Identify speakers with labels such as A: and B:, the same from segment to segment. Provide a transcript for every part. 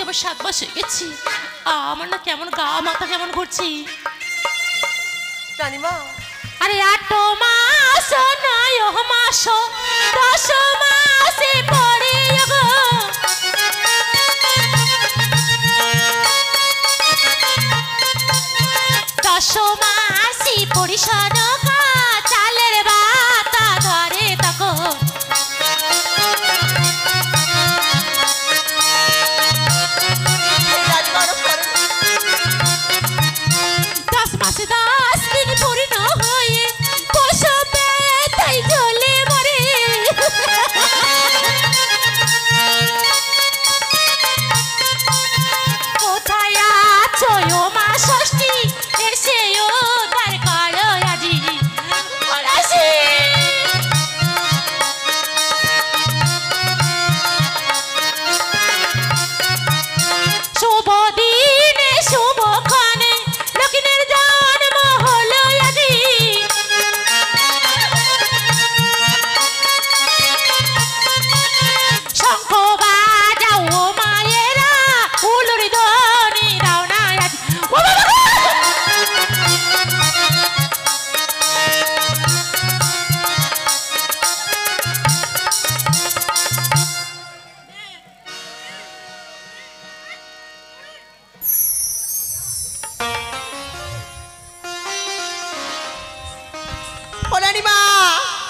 A: তবে 7 মাস হয়ে গেছি, আমার না কেমন গা মাথা কেমন ঘুরছি।
B: রানীমা
A: আরে 8 মাস 9 মাস 10 মাসে পড়ে গো, 10 মাসি পরিশন চালের বাতা ধরে তখন। 10 মাসে 10 দিন পূর্ণ হয়ে প্রসবে তাই জ্বলে মরে। কোথায় আছো ও মা ষষ্ঠী, এসে ও দ্বার করো আজি পরাশি। শুভ দিনে শুভক্ষণে লক্ষ্মীর জন্ম হলো আজি। শঙ্খ বাজাও ও মায়েরা, উলুর ধ্বনি দাও না আজি। ও বাবা গো!
B: ও রানীমা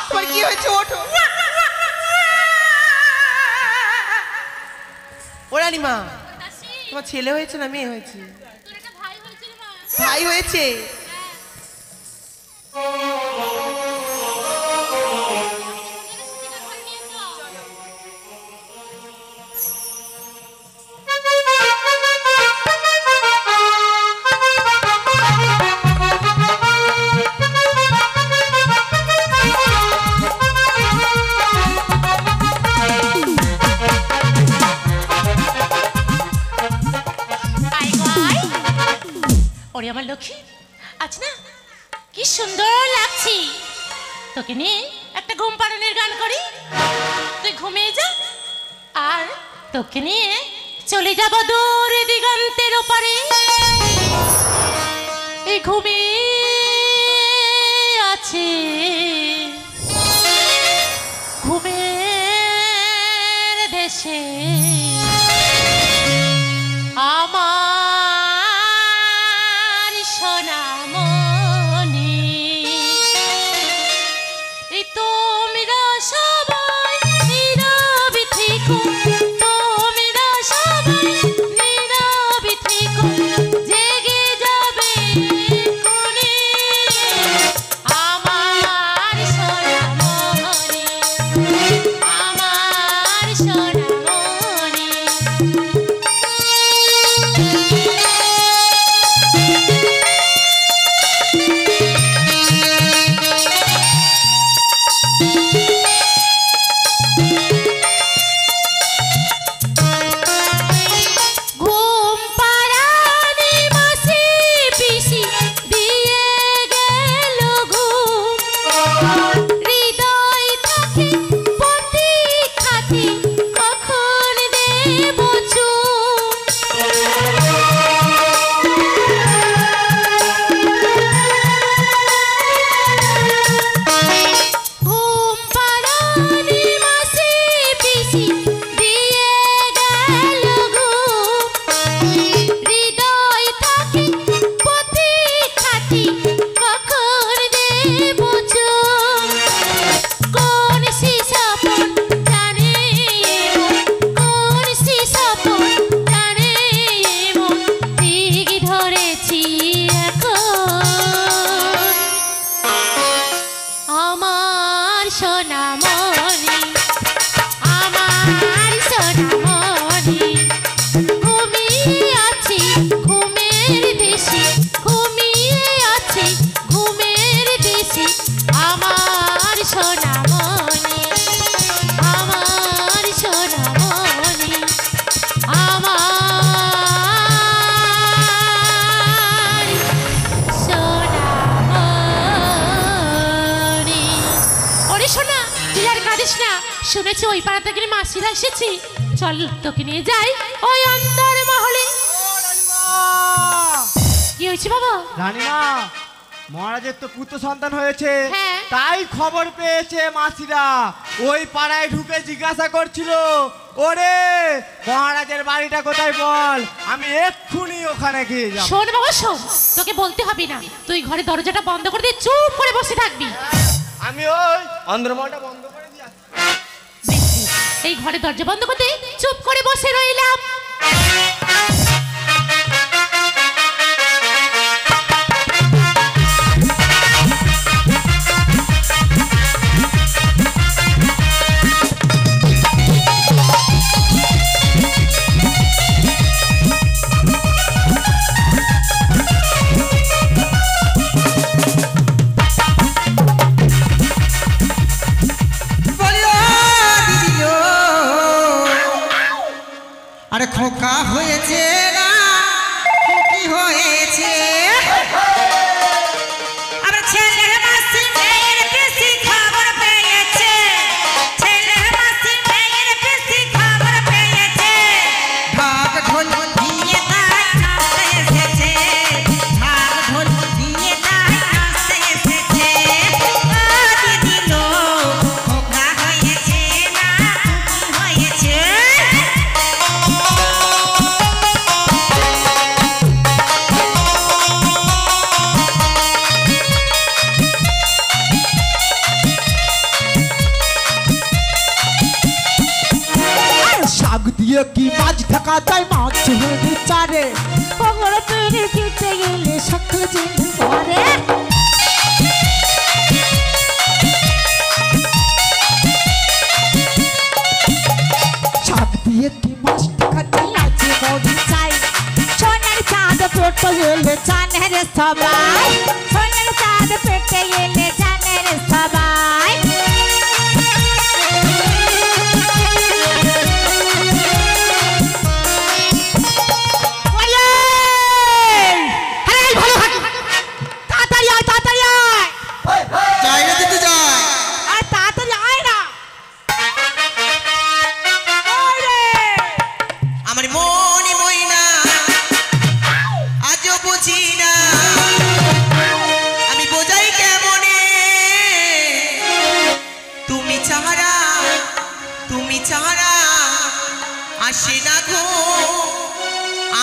B: তোমার কি হয়েছে? ওঠো। ও রানীমা তোমার ছেলে হয়েছে না মেয়ে হয়েছে?
A: তোর একটা ভাই হয়েছিল মা।
B: ভাই হয়েছে?
A: ওরে আমার লক্ষ্মী, আজ না কি সুন্দর লাগছি, তোকে নিয়ে একটা ঘুম পাড়ানোর গান করি, তুই ঘুমিয়ে যা, আর তোকে নিয়ে চলে যাব দূর দিগন্তের ওপারে। এই ঘুমিয়ে আছে ঘুমের দেশে আমার সোনামণি। এই তোমরা সবাই নীরবে থেকো, তোমরা সবাই নীরবে থেকো, জেগে যাবে কোনে আমার সোনামণি, আমার সোনামণি। ঘুম পাড়ানি মাসি পিসি দিয়ে গেল ঘুম, হৃদয় থাকে পতি খাতি কখন দেব চুপ। ঘুম পাড়ানি মাসি পিসি দিয়ে গেল ঘুম, হৃদয় থাকে পতি খাতি কখন দেব চুপ। কোন শিশাপন জানে মন, কোন শিশাপন জানে মন, দিক ধরেছি এখন আমার সোনামণি, আমার সোনামণি। ঘুমিয়ে আছি ঘুমের দেশে, ঘুমিয়ে আছি ঘুমের দেশে আমার সোনামণি, আমার সোনামণি, আমার সোনামণি। ওরে সোনা, তুই আর কাঁদিস না, শুনেছি ওই পাড়া থেকে মাসিরা এসেছি, চল তোকে নিয়ে যাই ওই অন্তর হয়েছে বাবা?
C: রানীমা, মহারাজের তো পুত্র সন্তান হয়েছে,
A: হ্যাঁ।
C: তাই খবর পেয়েছে মাসিরা। ওই পাড়ায় ঢুকে জিজ্ঞাসা করছিল, ওরে মহারাজের বাড়িটা কোথায় বল, আমি এক্ষুনি ওখানে গিয়ে যাব।
A: শোন বাবা শোন, তোকে বলতে হবে না, তুই ঘরে দরজাটা বন্ধ করে দিয়ে চুপ করে বসে থাকবি।
C: আমি ওই অন্ধ্রমলটা বন্ধ করে দিয়ে আসছি।
A: এই ঘরে দরজা বন্ধ করতে চুপ করে বসে রইলাম।
B: আরে খোকা হয়েছে না কি হয়েছে?
D: আরে ছেলের মাসি মেয়ের বেশি খবর পেয়েছে, ছেলের মাসি মেয়ের বেশি খবর পেয়েছে।
B: ঢাক ঢোল
D: দিয়ে তাই নাচতে এসেছে, ঢাক ঢোল দিয়ে তাই নাচতে এসেছে। ও দিদি লো, খোকা হয়েছে না কি হয়েছে?
E: শাক দিয়ে কি মাছ ঢাকা যায়, মাছ হয়ে চারে
D: পগর পেরে ফিরতে গেলে সকল চিনি পরে।
E: শাক দিয়ে কি মাছ ঢাকা যায়, আছে মরি চাই
D: সোনার চাঁদ পেটে গেলে জানের সবাই, সোনার চাঁদ পেটে গেলে জানের সবাই।
A: তাড়াতাড়ি আয়, তাড়াতাড়ি আয়,
B: যাই না দিতে যায়।
A: আর তাড়াতাড়ি আয় না।
B: আমার মনে মইনা আজও বুঝি না, আমি বোঝাই কেমনে তুমি চাহারা, তুমি চাহারা আসে না গো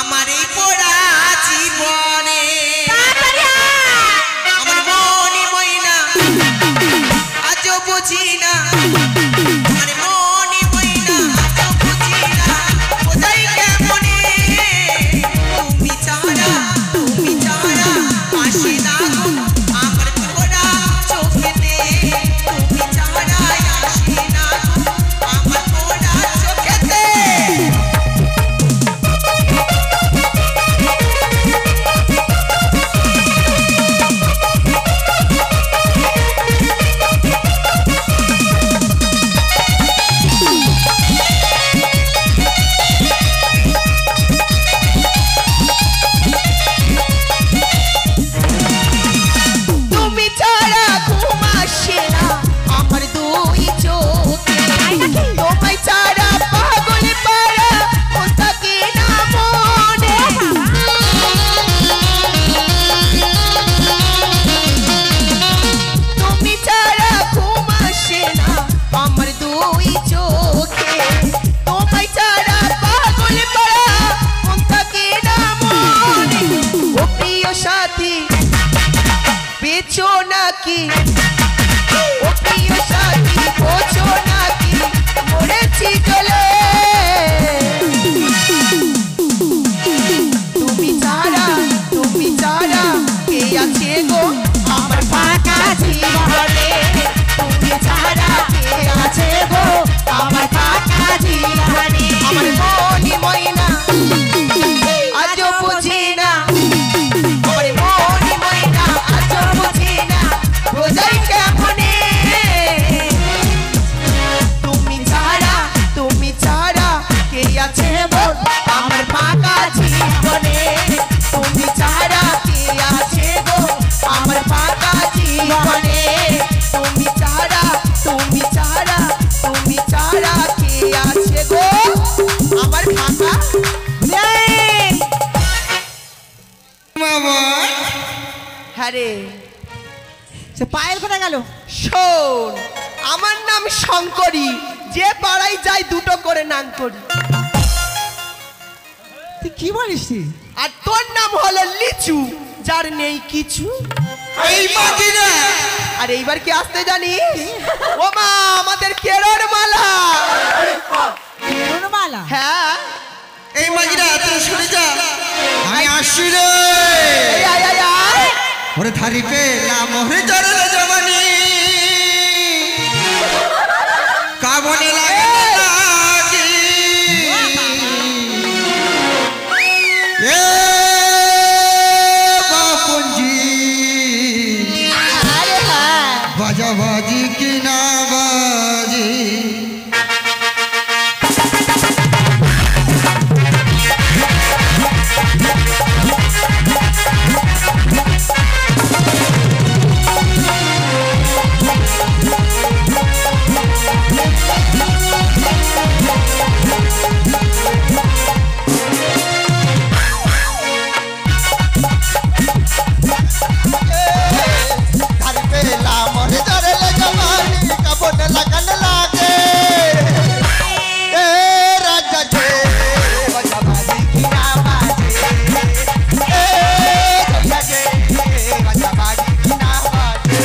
B: আমার এই পড়া জীবনে। আমার মনে মইনা আজও বুঝি না, আমার মনে মইনা আজও বুঝি না, বোঝাই কেমনে তুমি চাহারা, তুমি চাহারা আসে না গো আমার পড়া চোখেতে, তুমি চাহারা আসে না গো আমার পড়া চোখেতে। তুমি ছাড়া ঘুম আসে না আমার দুই চোখে, তোমায় ছাড়া পাগল পাড়া ও থাকে না মনে। তুমি ছাড়া ঘুম আসে না আমার দুই চোখে, তোমায় ছাড়া পাগল পাড়া ও থাকে না মনে। ও প্রিয় সাথী বেচো নাকি, ও প্রিয় সাথী বোঝো নাকি মরেছি চলে। তুমি ছাড়া কে আছে গো আমার ফাঁকা জীবনে, তুমি ছাড়া কে আছে গো আমার ফাঁকা জীবনে। আমার মনি ময়না আজও বুঝি না, আমার মনি ময়না আজও বুঝি না, বোঝাই কেমনে তুমি ছাড়া কে আছে গো আমার ফাঁকা জীবনে, তুমি ছাড়া কে আছে গো আমার ফাঁকা জীবনে, তুমি ছাড়া কে আছে গো আমার ফাঁকা হ্যাঁ রে।
E: সে পায়েল কোথায় গেল?
B: শোন, আমার নাম শঙ্করী, যে পাড়ায় যাই দুটো করে নাম করি।
E: তুই কি বলিস তুই?
B: আর তোর নাম হলো লিচু, যার নেই কিছু।
C: এই মাগিরা
B: আর এইবার কি আসতে জানি? ও মা, আমাদের কেরোর মালা।
E: রুনমালা?
B: হ্যাঁ,
C: এই মাগিরা তুই শুনে যা, আমি আসছি রে।
B: এই আয় আয় আয়।
C: ওরে ধারি পেলাম ওরে জরলে জবানি, কাবনে লাগে লাগি। এ বাপুঞ্জি
B: আরে হ্যাঁ,
C: বাজা বাজি কি না বাজি।
F: ধারি পেলাম ওরে জরলে জবানি, কাবনে লাগান লাগে। এ রাজা যে বাজা বাজি কি না বাজে। এ জয়া যে বাজা বাজি কি না বাজে।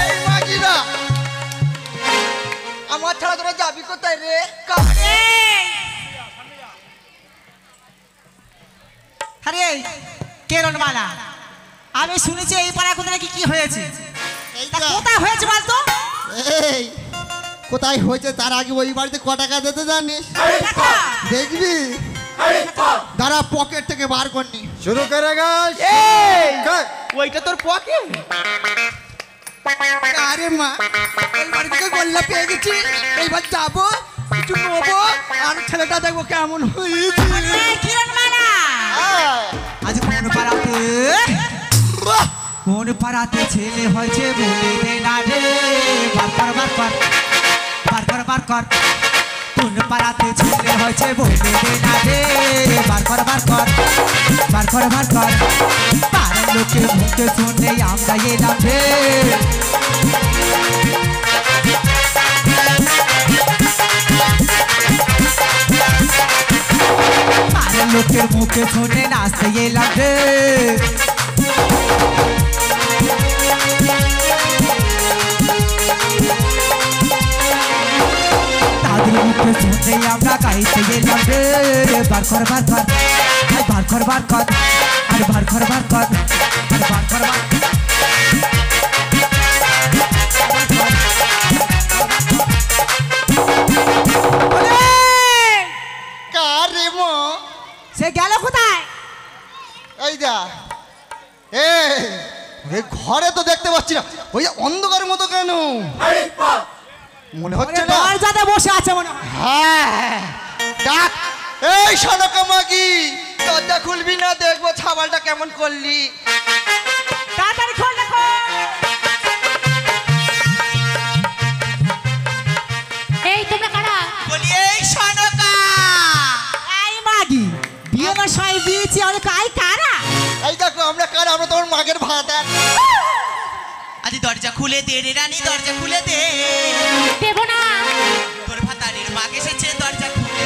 F: এই মাগিরা, আমার ছাড়া তোরা যাবি কোথায় রে?
E: আরে কে রুনমালা? আমি শুনেছি এই পাড়া কোথায় নাকি কি হয়েছে। তা কোথায় হয়েছে বলতো?
F: এই কোথায় হয়েছে তার আগে ওই বাড়িতে ক টাকা দিতে জানিস? দেখবি, দাঁড়া পকেট থেকে বার করনি।
C: শুরু করে গাছ।
B: এই ওইটা তোর পকেট?
F: আরে মা, এই বাড়ি থেকে গল্লা পেয়ে গেছি, এইবার যাবো কিছু নেবো আর ছেলেটা দেখবো কেমন হয়েছে।
D: এই কি রুনমালা?
E: আজ কোন পাড়াতে কোন পাড়াতে ছেলে হয়েছে বলে দে না রে। বার কর বার কর বার কর বার কর। কোন পাড়াতে ছেলে হয়েছে বলে দে না রে। বার কর বার কর বার কর বার কর। পাড়ার লোকের মুখে শুনে আমরা এলাম রে। পাড়ার লোকের মুখে শুনে নাচতে এলাম রে। তাদের মুখে শুনে আমরা গাইতে এলাম রে। বার কর বার কর আরে বার কর বার কর আরে বার কর বার কর আরে বার কর বার কর।
F: কারে মো,
E: সে গেল কোথায়?
F: এই যা, এই ঘরে তো দেখতে পাচ্ছি না, ওই যে অন্ধকারের মতো কেন মনে হচ্ছে না?
E: দরজাতে বসে আছে মনে হয়।
F: হ্যাঁ, ডাক। এই সনকা মাগি, দরজা খুলবি না, দেখবো ছাবালটা কেমন করলি।
E: তাড়াতাড়ি খোল দেখো।
A: এই তোমরা কারা?
B: বলি এই সনকা।
E: এই মাগি, বিয়ের সময় দিয়েছি আর কাই কারা?
F: এই দেখো আমরা কার, আমরা তোমার মাগের ভাড়াটা।
B: আজ দরজা খুলে দে রে রানী, দরজা খুলে দে।
A: দেব না।
B: তোর ভাতারির মাগ এসেছে, দরজা খুলে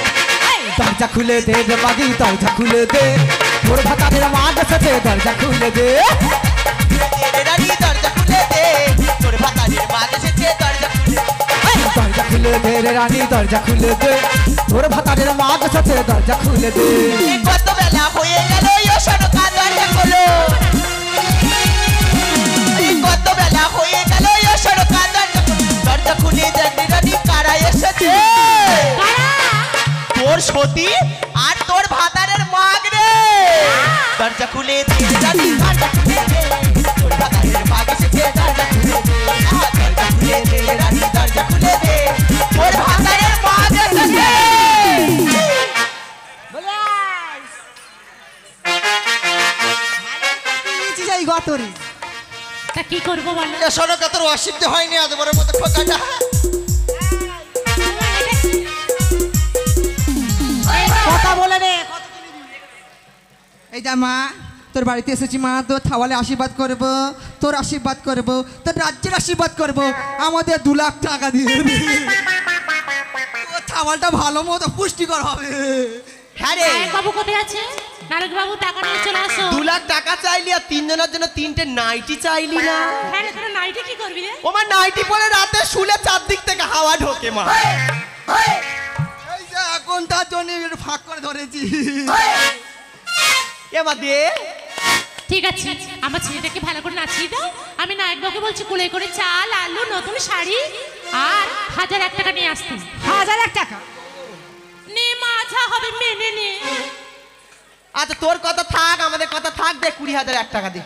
E: দরজা খুলে দে রে মাগি, দরজা খুলে দে। তোর ভাতারের মা এসেছে, দরজা খুলে দে।
B: দে রে রানী, দরজা খুলে দে। তোর ভাতারির মাগ এসেছে, দরজা খুলে
E: দরজা খুলে দে রে রানী, দরজা খুলে দে। তোর ভাতারের মা এসেছে, দরজা খুলে দে।
B: কত বেলা হয়ে গেল, ও সনকা দরজা খোলো। কত বেলা হয়ে গেল, ও সনকা দরজা খোলো। দরজা খুলে দেখ রে রানী, কারা এসেছে? তোর সতী আর তোর ভাতারের মাগ রে। দরজা খুলে দে রে রানী, দরজা খুলে দে। তোর ভাতারের মাগ এসেছে, দরজা খুলে দে। দরজা খুলে দে রে রানী, দরজা খুলে দে। তোর ভাতারের মাগ এসেছে।
A: করবো বলো?
F: এ শোনো তোর অসিদ্ধ হয়নি এত বড় মতো খোকাটা।
E: কথা বলে রে। এই যা মা, তোর বাড়িতে এসেছি মা, তোর থাওয়ালে আশীর্বাদ করব, তোর আশীর্বাদ করব, তোর রাজ্যের আশীর্বাদ করব, আমাদের 2 লাখ টাকা দিয়ে দেবে। তোর থাওয়ালটা ভালো মতো পুষ্টিকর হবে।
B: হ্যাঁ রে,
A: নায়ক বাবু কোথায় আছে? নায়ক বাবু টাকা নিয়ে চলে আসো।
B: 2 লাখ টাকা চাইলি আর 3 জনের জন্য 3টে নাইটি চাইলি না?
A: হ্যাঁ রে, তোরা নাইটে কি করবি রে?
B: ও মা নাইটি পরে রাতে শুলে চারদিক থেকে হাওয়া ঢোকে মা।
E: এই যে এখন তার জন্য একটু ফাঁক করে ধরেছি।
B: এ মা দে।
A: ঠিক আছে, আমার ছেলেটাকে ভালো করে নাচিয়ে দাও। আমি নায়ক বাবুকে বলছি কুলে করে চাল, আলু, নতুন শাড়ি আর 1001 টাকা নিয়ে আসতে।
E: 1001 টাকা
A: নে মা, যা হবে মেনে নে।
B: আচ্ছা তোর কথা থাক, আমাদের কথা থাক, দে 20,001 টাকা দে।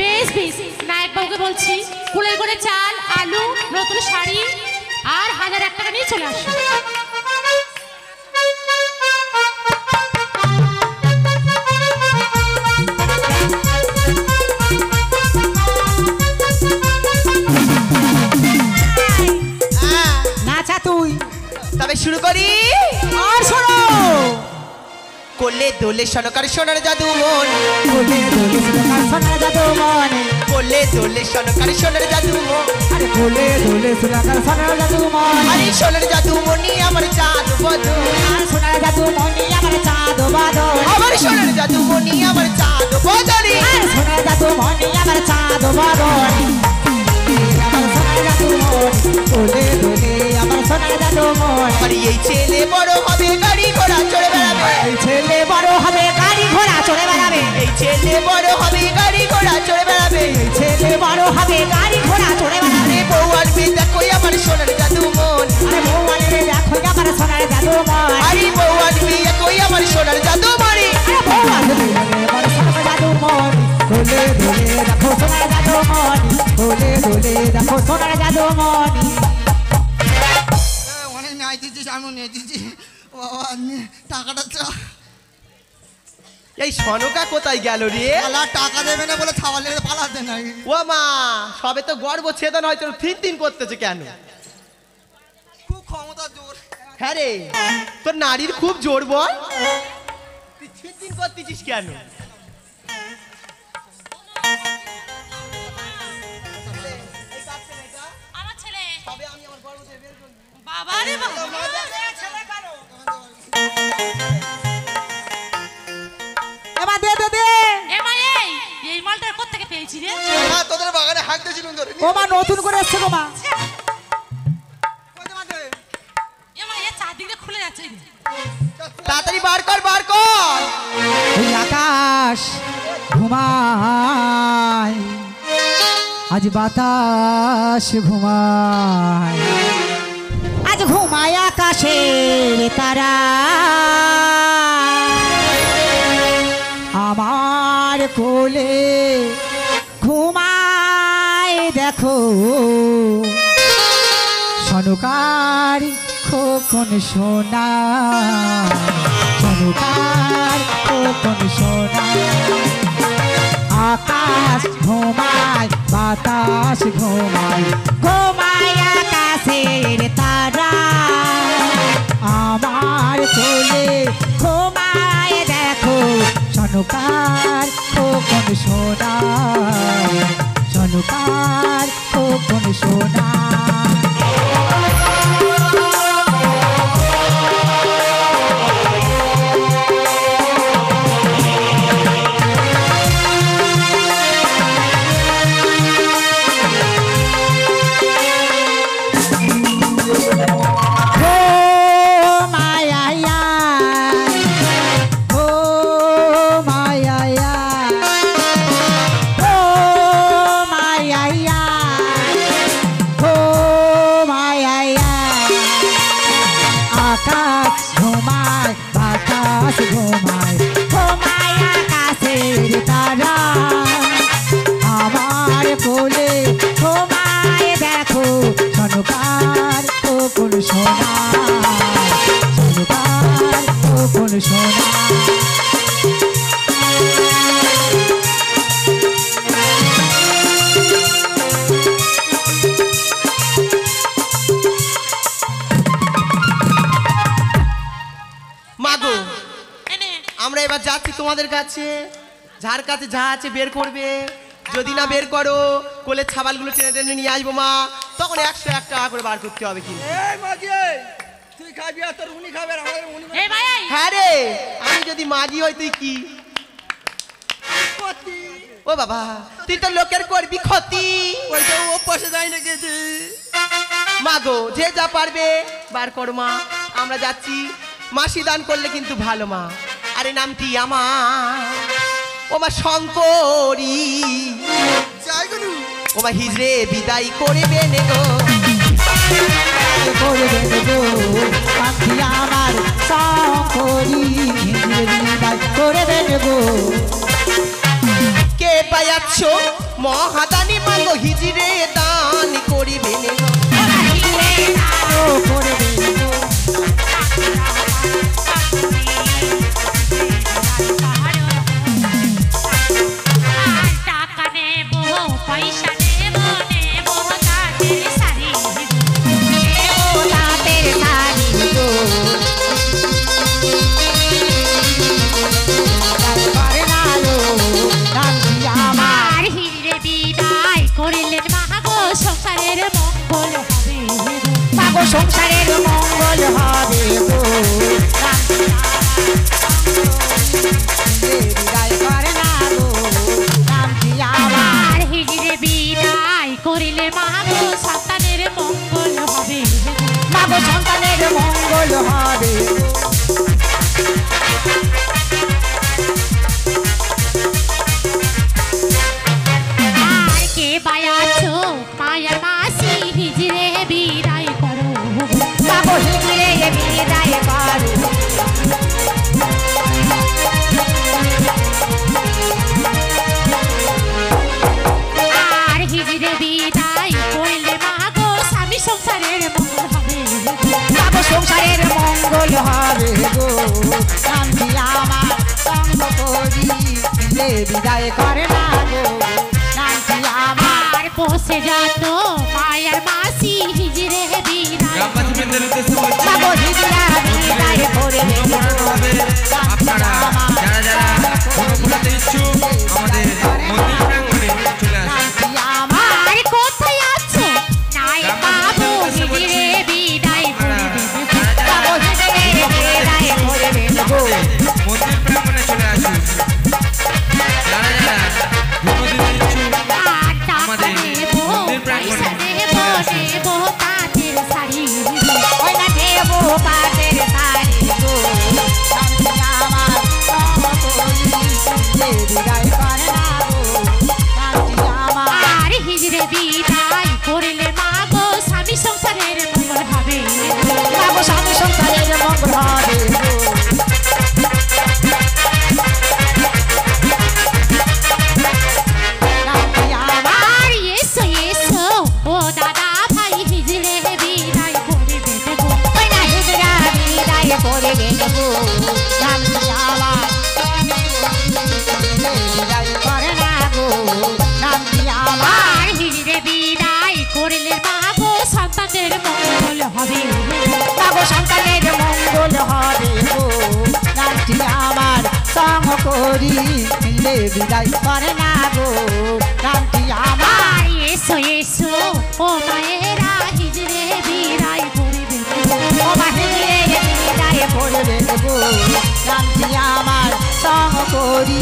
A: বেশ বেশ, নায়ক বাবুকে বলছি কুলে করে চাল, আলু, নতুন শাড়ি আর 1001 টাকা নিয়ে চলে আসো।
E: নাচা তুই।
B: তবে শুরু করি।
E: আর শোনো,
B: কোলে দোলে সনকার সোনার জাদু মন,
E: কোলে দোলে সুলকার সোনার জাদু মনে,
B: কোলে দোলে সনকার সোনার জাদু মন,
E: আরে কোলে দোলে সুলকার সোনার জাদু মনে,
B: আরে সোনার জাদু মনি আমার চাঁদ বদন,
E: আর সোনার জাদু মনে আমার চাঁদ বাদল,
B: আমার সোনার জাদু মনি আমার চাঁদ বদনি,
E: আর সোনার জাদু মনে আমার চাঁদ বাদল, আমার সোনার জাদু মনে, কোলে দোলে আমার সোনার জাদু মনে,
B: আমার এই ছেলে বড় হবে গাড়ি ঘোড়া চড়ে বেড়াবে,
E: এই ছেলে বড় হবে গাড়ি ঘোড়া চড়ে বেড়াবে,
B: এই ছেলে বড় হবে গাড়ি ঘোড়া চড়ে বেড়াবে,
E: এই ছেলে বড় হবে গাড়ি ঘোড়া চড়ে বেড়াবে,
B: আরে বউ আসবে দেখো আমার সোনার জাদু মন,
E: আরে বউ আনবে দেখো আমার সোনার জাদু মনে,
B: আরে বউ আসবে দেখো আমার সোনার জাদু মনি,
E: আরে বউ আনবে আমার সোনার জাদু মনে, কোলে দোলে দেখো সোনার জাদু মনে, কোলে দোলে দেখো সোনার জাদু মনে। অনেক নাই দিচ্ছিস, আমি নিয়ে দিচ্ছি বাবা, টাকাটা চা।
B: এই সনকা কোথায় গেল রে?
E: টাকা দেবে না বলে ছাওয়ালে পালাতে নাই।
B: ও মা, সবে তো গর্ব ছেদন হয়তো থিন করতেছে কেন?
E: খুব ক্ষমতা জোর।
B: হ্যাঁ রে, তোর নারীর খুব জোর বল, তুই থিন করতেছিস কেন?
A: আমার ছেলে বাবা রে বাবা,
E: এবার দে দে দে।
A: এ মা, এই মালটা কোত্থেকে পেয়েছি রে?
F: মা তোদের বাগানে হাঁকতেছিলুম ধরে।
E: ও মা নতুন করে এসছে গো মা।
A: এ মা, এ চারদিকে খুলে যাচ্ছে।
B: তাড়াতাড়ি বার কর বার কর।
E: এই আকাশ ঘুমায়, আজ বাতাস ঘুমায়, আজ ঘুমায় আকাশের তারা, আমার কোলে ঘুমায় দেখো সনকার খোকন সোনা, সনকার খোকন সোনা, আকাশ ঘুমায় বাতাস ঘুমায়, ঘুমায় আকাশের তারা, আমার কোলে ঘুমায় দেখো সনকার খোকন সোনা, সনকার খোকন সোনা।
B: আমরা এবার যাচ্ছি তোমাদের কাছে, যার কাছে যা আছে বের করবে। যদি না বের করো কোলের ছাবালগুলো টেনে টেনে নিয়ে আসবো মা, তখন 101 টাকা করে বার করতে হবে কিন্তু।
F: এই মাগি তুই খাবি আর তোর উনি খাবে আর আমাদের উনি
A: এই ভাই
B: হ্যাঁ রে, আমি যদি মাগি হই তুই কি?
F: ক্ষতি।
B: ও বাবা, তুই তো লোকের করবি ক্ষতি।
F: ওইটা ও পাশে যাই না গেছে।
B: মা গো, যে যা পারবে বার করো মা, আমরা যাচ্ছি। মাসি দান করলে কিন্তু ভালো মা। আরে নামটি আমার ও মা শঙ্করী,
F: যাই গুরু।
B: ও মা হিজড়ে বিদায় করবে নে গো।
E: করবে গো পাখি আমার শঙ্করী, বিদায় করবে গো।
B: কে পাইয়াছ মহাদানী মা গো, হিজড়ে দান করিবে নে গো।
E: করবে গো
A: টাকা নেব পয়সা নেব নেব তাদের শাড়ি
E: তাদের শাড়ি গো। করে না লো নামটি আমার
A: আর হিরে বিদায় করিলেন মাগো, সংসারের মঙ্গল হবে
E: মাগো, সংসারের মঙ্গল হবে গো। বিদায় করে না গো নামটি আমার
A: আর হিরে বিদায় করিলে মাগো, সন্তানের মঙ্গল হবে
E: মাগো, সন্তানের মঙ্গল হবে গো।
A: আর কে বায়াছো মায়ার মাসি হিজরে বিদায় করো
E: মাগো, হিজড়ে বিদায় করো
A: আর হিজরে বিদায় করিলে মাগো, স্বামী সংসারের মঙ্গল হবে
E: মাগো, সংসারের মঙ্গল হবে গো নামটি আমার সঙ্গ করি, বিদায় করে না গো নামটি আমার
A: আর বসে যাত মায়ার মাসি হিজরে বিদায়
G: গ্রামবাসীদের উদ্দেশ্যে বলছি,
E: মাগো, হিজড়া বিদায় করে
G: আপনারা যারা যারা ফোটাতে ইচ্ছুক আমাদের মন্দির প্রাঙ্গণে চলে আসুন।
E: নামটি আমার
A: আর কোথায় আছো নাই বাবু হিজরে বিদায় করবে
E: মাগো, হিজড়ে বিদায় করবে গো
G: মন্দির প্রাঙ্গণে চলে আসুন। যারা যারা ফটো দিতে ইচ্ছুক
A: আর টাকা
G: আমাদের
A: নেব
G: মন্দির
A: পয়সা
G: প্রাঙ্গণে
A: নেব নেব তাদের শাড়ি
E: ওই না দেব পাটের শাড়ি গো নামটি আমার সঙ্গ করি, বিদায় করে না গো নামটি আমার
A: আর হিজরে বিদায় করিলে মাগো, স্বামী সংসারের মঙ্গল হবে
E: মাগো, স্বামী সংসারের মঙ্গল হবে গো নামটি আমার
A: আর এসো এসো ও দাদা ভাই হিজরে বিদায় করবে দেবো
E: ওই না হিজড়া বিদায় করে গো নামটি আমার বিদায় করে না গো নামটি আমার
A: আর হিজরে বিদায় করিলে মাগো, সন্তানের মঙ্গল হবে
E: মাগো, সন্তানের মঙ্গল হবে গো নামটি আমার সঙ্গ করি, বিদায় করে না গো নামটি আমার
A: আর এসো এসো ও মায়েরা হিজরে বিদায় করবে
E: ও বাহিরে বিদায় করবে গো নামটি আমার সঙ্গ করি,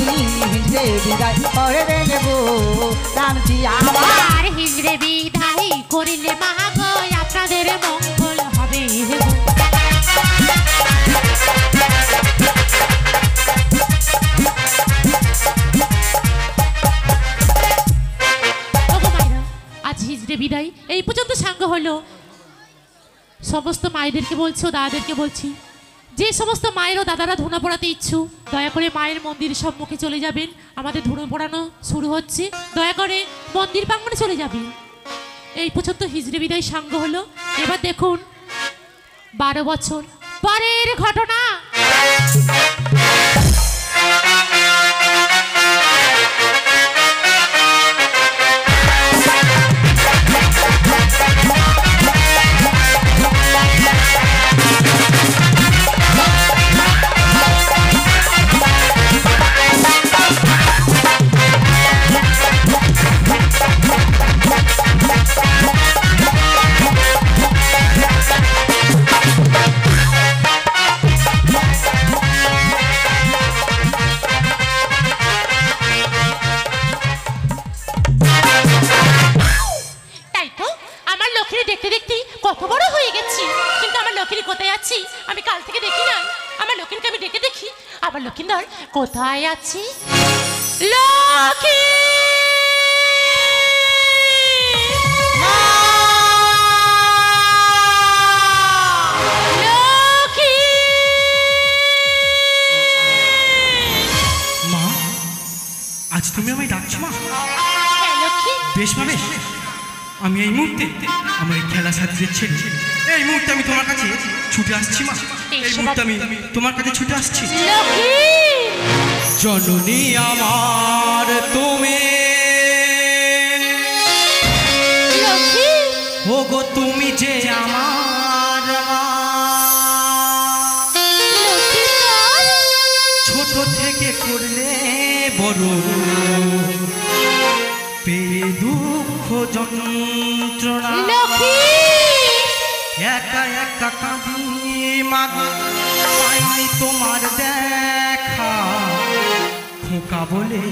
E: বিদায় করবে গো নামটি আমার
A: আর হিজরে বিদায় করিলে মাগো, আপনাদের মঙ্গল হবে ওগো মায়েরা, আজ হিজড়ে বিদায় এই পর্যন্ত সাঙ্গ হলো। সমস্ত মায়েদেরকে বলছি ও দাদাদেরকে বলছি, যে সমস্ত মায়ের ও দাদারা ধুনা পড়াতে ইচ্ছুক দয়া করে মায়ের মন্দির সম্মুখে চলে যাবেন। আমাদের ধুনো পড়ানো শুরু হচ্ছে, দয়া করে মন্দির প্রাঙ্গণে চলে যাবেন। এই পর্যন্ত হিজড়ে বিদায় সাঙ্গ হলো। এবার দেখুন 12 বছর পরের ঘটনা। কাল থেকে দেখি না, আমার লক্ষ্মীকে আমি ডেকে দেখি। আবার লক্ষ্মীন্দর কোথায় আছি? লক্ষ্মী
H: মা, আজ তুমি আমায় ডাকছো মা?
A: হ্যাঁ লক্ষ্মী।
H: বেশ মা বেশ, আমি এই মুহূর্তে আমার এই খেলা সাথীদের ছেড়ে এই মুহূর্তে আমি তোমার কাছে ছুটে আসছি মা। এই মুহূর্তে আমি তোমার কাছে ছুটে আসছি।
A: লক্ষ্মী
H: জননী আমার তুমি,
A: লক্ষ্মী
H: ওগো তুমি যে আমার মা।
A: লক্ষ্মীন্দর
H: ছোট থেকে করলে বড়, পেয়ে দুঃখ যন্ত্রণা,
A: লক্ষ্মী
H: একা একা কাঁদি মা, পাইনি তোমার দেখা। খোকা বলে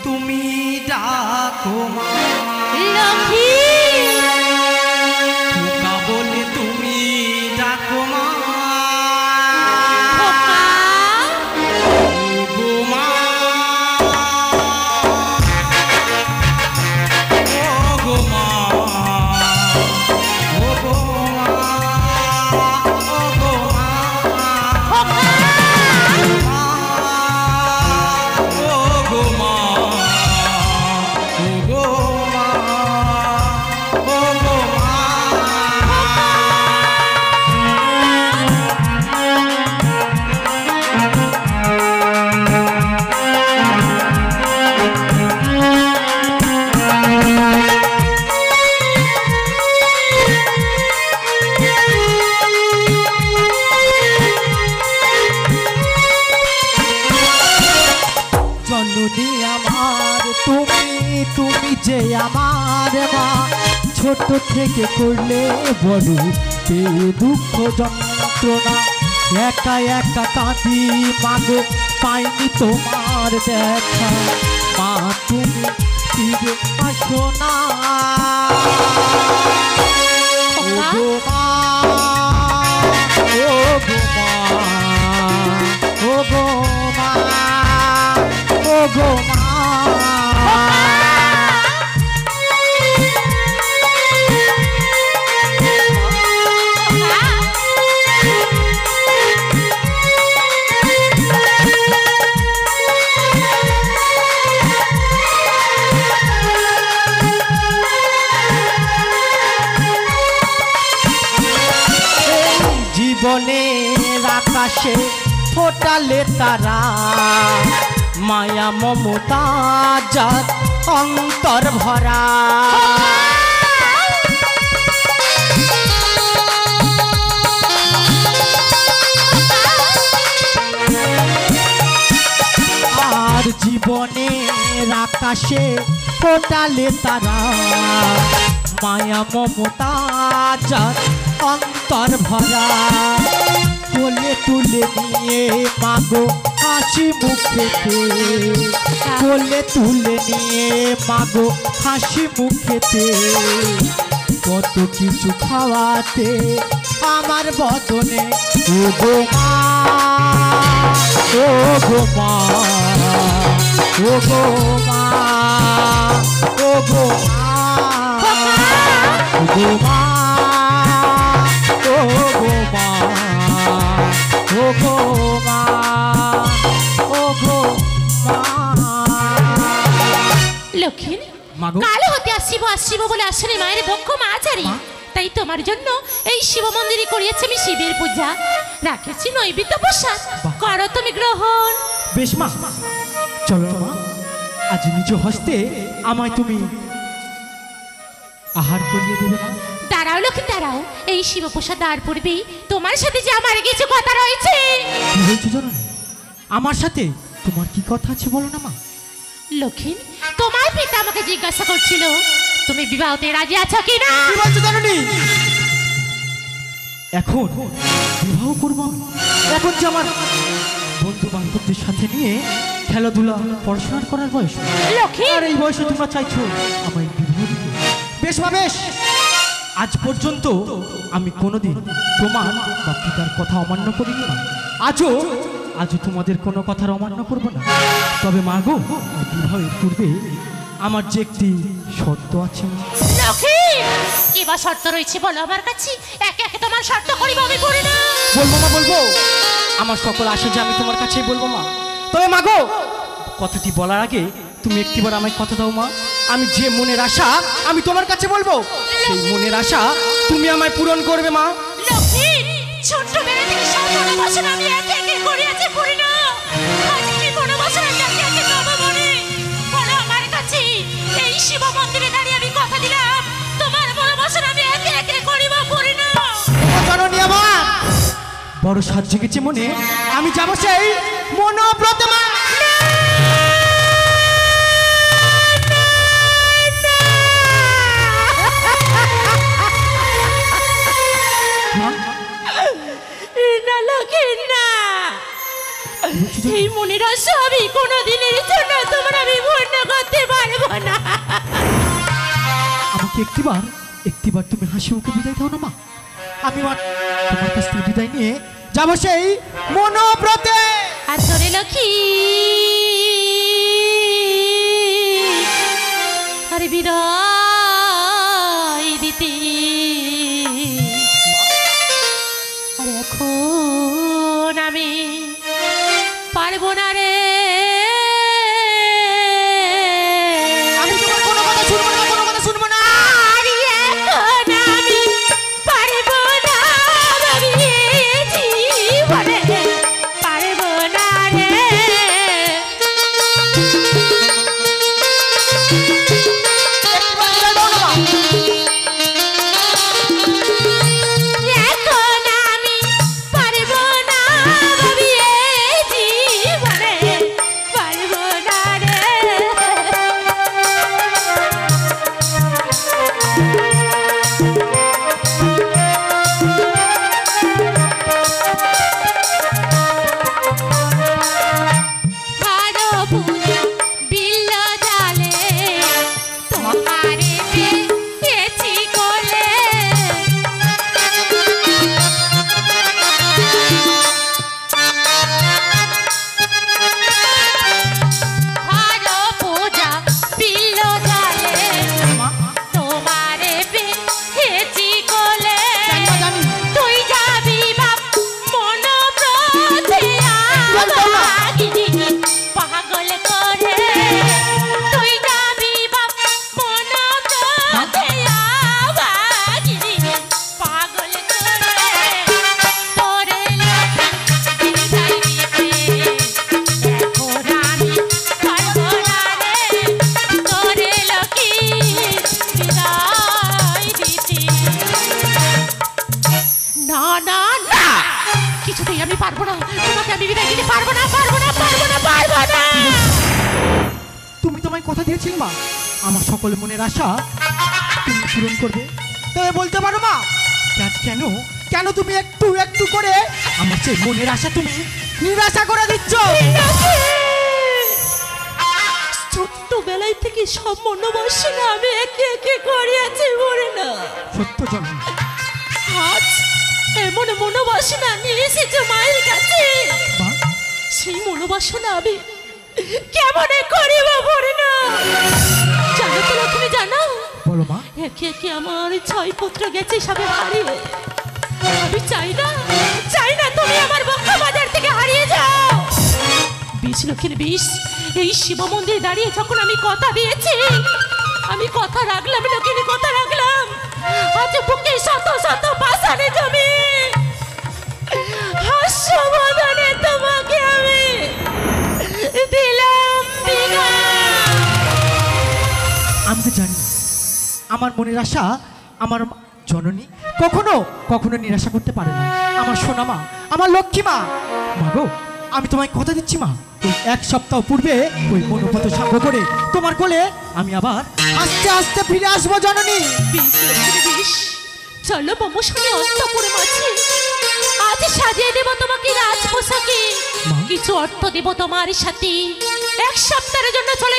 H: তুমি ডাকো মা,
A: লক্ষ্মী
H: খোকা বলে তুমি ডাকো মা।
A: খোকা
H: ওগো মা, ওগো মা, ওগো মা, ওগো মা, ওগো মা, ওগো মা, ওগো মা।
E: জননী আমার তুমি, তুমি যে আমার মা। ছোট থেকে করলে বড়, পেয়ে দুঃখ যন্ত্রণা, একা একা কাঁদি মাগো, পাইনি তোমার দেখা। মা তুমি ফিরে আসো না, ওগো মা, ওগো মা, ওগো মা, ওগো মা। জীবনের আকাশে ফোটালে তারা, মায়া মমতা যার অন্তর ভরা। আর জীবনের আকাশে ফোটালে তারা, মায়া মমতা যার অন্তর ভরা। কোলে তুলে নিয়ে মাগো হাসি মুখেতে, কোলে তুলে নিয়ে মাগো হাসি মুখেতে। কত কিছু খাওয়াতে আমার বদনে, ওগো মা, ওগো মা, ওগো মা, ওগো মা, ওগো মা, ওগো মা, ওগো মা, ওগো মা।
A: লক্ষ্মী
E: মাগো।
A: কাল হতে আসিব আসিব বলে আসলে মায়ের বক্ষ মাঝারি, তাই তোমার জন্য এই শিব মন্দিরে করিয়েছি আমি শিবের পূজা, রাখেছি নৈবেদ্য প্রসাদ, করো তুমি গ্রহণ।
E: বেশ মা, চলো মা, আজ নিজ হস্তে আমায় তুমি আহার করিয়ে দেবে না?
A: দাঁড়াও লক্ষ্মী দাঁড়াও, এই শিব প্রসাদ আর পূর্বেই তোমার সাথে যে আমার কিছু কথা রয়েছে।
E: কি হয়েছে জানো? আমার সাথে তোমার কি কথা আছে বলো না মা।
A: লক্ষ্মী তোমার পিতা আমাকে জিজ্ঞাসা করছিল তুমি বিবাহতে রাজি আছো কি না।
E: কি বলছো জানি? এখন বিবাহ করবো আমি। এখন যে আমার বন্ধু বান্ধবদের সাথে নিয়ে খেলাধুলা পড়াশোনা করার বয়স,
A: লক্ষ্মী
E: আর এই বয়সে তোমরা চাইছো আমায় বিবাহ দিতে। বেশ মা বেশ, আজ পর্যন্ত আমি কোনোদিন তোমার বা পিতার কথা অমান্য করিনি মা। আজও তোমাদের কোনো কথার অমান্য করব না। তবে মা গো, বিবাহের পূর্বে আমার যে একটি শর্ত আছে মা।
A: লক্ষ্মী, কি বা শর্ত রয়েছে বলো আমার কাছে, একে একে তোমার শর্ত করিব আমি করি না।
E: বলবো মা, বলবো। আমার সকল আশা যে আমি তোমার কাছেই বলবো মা। তবে মা গো, কথাটি বলার আগে তুমি একটিবার আমায় কথা দাও মা। আমি যে মনের আশা আমি তোমার কাছে বলবো, সেই মনের আশা তুমি আমায় পূরণ করবে মা।
A: লক্ষ্মী, ছোট্টবেলা থেকে সব মনোবাসনা আমি একে একে করিয়াছি করি না। আজ কি মনোবাসনা একে একে পাবো মনে বলো আমার কাছে। এই শিব মন্দিরে দাঁড়িয়ে আমি কথা দিলাম, তোমার মনোবাসনা আমি একে একে করিব করি না।
E: জননী আমার বড় সাজ জেগেছে মনে, আমি যাবো সেই মনোব্রত মা।
A: না লক্ষ্মী না, এই মনের আশা আমি কোনোদিনের জন্য তোমার আমি পূর্ণ করতে পারবো না।
E: আমাকে একটিবার তুমি হাসি মুখে বিদায় দাও না মা। আমি মা তোমার কাছ থেকে বিদায় নিয়ে যাবো সেই মনোব্রতে।
A: আসলে লক্ষ্মী, আরে বিদায় দিতে আরে এখন আমি পারবো না রে।
E: আমি তোমার কোনো কথা শুনবো না, কোনো কথা শুনবো না।
A: আরে এখন আমি পারবো না, আমি জীবনে পারবো না রে। এখন আমি পারবো না, আমি জীবনে পারবো না রে। ভালো পুজো বিল্ল জালে তোমারে পেয়েছি কোলে। ভালো পূজা বিল্ল জালে তোমারে পেয়েছি কোলে। তুই যাবি বাপ মনোব্রতে আমাগি পাগল করে। তুই যাবি বাপ মনোব্রতে আমাগি পাগল করে। তোরে লক্ষ্মী বিদায় দিতে এখন আমি পারবো না রে। তোরে লক্ষ্মী বিদায় দিতে না না না, কিছুতেই আমি পারবো না। তোমাকে আমি বিদায় দিতে পারবো না, পারবো না, পারবো না, পারবো না।
E: তুমি তোমায় কথা দিয়েছিলে মা, আমার সকল মনের আশা তুমি পূরণ করবে। তবে বলতে পারো মা, আজ কেন তুমি একটু একটু করে আমার সেই মনের আশা তুমি নিরাশা করে দিচ্ছ?
A: ছোট্টবেলায় থেকে সব মনোবাসনা আমি একে একে করিয়াছি মরে না।
E: সত্য জন্ম
A: আজ এমন মনোবাসনা নিয়ে এসেছো মায়ের কাছে,
E: মা,
A: সেই মনোবাসনা আমি কেমনে করিব মরে না। জানো তো লক্ষ্মী, জানো
E: বলো মা।
A: একে একে আমার 6 পুত্র গেছে সবে হারিয়ে। আমি চাই না তুমি আমার বক্ষ বাজার থেকে হারিয়ে যাও। 20 লক্ষের 20 এই শিব মন্দিরে দাঁড়িয়ে যখন আমি কথা দিয়েছি, আমি কথা রাখলাম লক্ষ্মী, কথা রাখলাম। আজ বুকে শত শত পাষাণে জমি হাস্যবদনে তোমাকে আমি দিলাম বিদায়।
E: আমি তো জানি আমার মনের আশা আমার জননী কখনো নিরাশা করতে পারে না। আমার সোনা মা, আমার লক্ষ্মী মা। মা গো, আমি তোমায় কথা দিচ্ছি মা, ওই 1 সপ্তাহ পূর্বে ওই মনোপত সাঙ্গ করে তোমার কোলে আমি আবার আস্তে আস্তে ফিরে আসবো জননী।
A: 20 লক্ষের 20 চলো মমশনে অন্তপুরে মাঝে আজ সাজিয়ে দেব তোমাকে রাজ পোশাকে। কিছু অর্থ দেব তোমার সাথে। 1 সপ্তাহের জন্য চলে